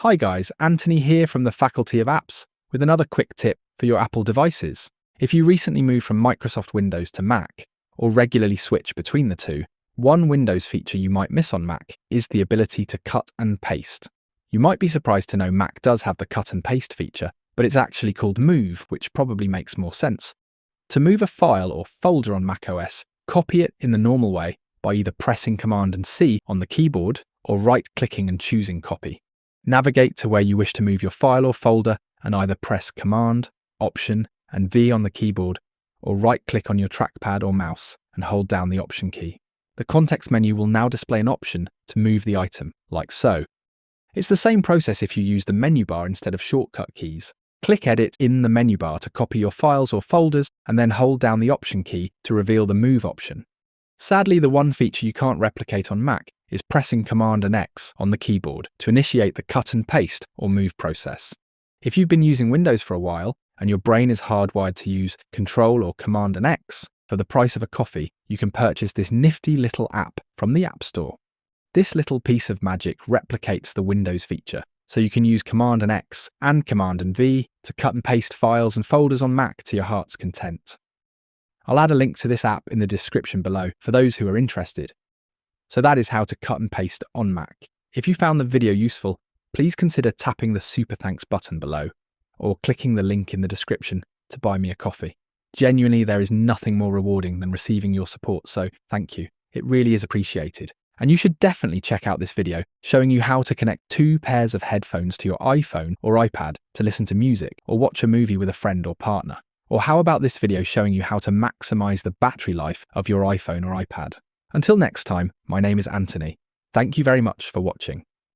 Hi guys, Anthony here from the Faculty of Apps with another quick tip for your Apple devices. If you recently moved from Microsoft Windows to Mac, or regularly switch between the two, one Windows feature you might miss on Mac is the ability to cut and paste. You might be surprised to know Mac does have the cut and paste feature, but it's actually called Move, which probably makes more sense. To move a file or folder on macOS, copy it in the normal way by either pressing Command and C on the keyboard or right-clicking and choosing Copy. Navigate to where you wish to move your file or folder and either press Command, Option, and V on the keyboard, or right-click on your trackpad or mouse and hold down the Option key. The context menu will now display an option to move the item, like so. It's the same process if you use the menu bar instead of shortcut keys. Click Edit in the menu bar to copy your files or folders and then hold down the Option key to reveal the Move option. Sadly, the one feature you can't replicate on Mac is pressing Command and X on the keyboard to initiate the cut and paste or move process. If you've been using Windows for a while and your brain is hardwired to use Control or Command and X, for the price of a coffee, you can purchase this nifty little app from the App Store. This little piece of magic replicates the Windows feature, so you can use Command and X and Command and V to cut and paste files and folders on Mac to your heart's content. I'll add a link to this app in the description below for those who are interested. So that is how to cut and paste on Mac. If you found the video useful, please consider tapping the Super Thanks button below or clicking the link in the description to buy me a coffee. Genuinely, there is nothing more rewarding than receiving your support, so thank you. It really is appreciated. And you should definitely check out this video showing you how to connect 2 pairs of headphones to your iPhone or iPad to listen to music or watch a movie with a friend or partner. Or how about this video showing you how to maximize the battery life of your iPhone or iPad? Until next time, my name is Anthony. Thank you very much for watching.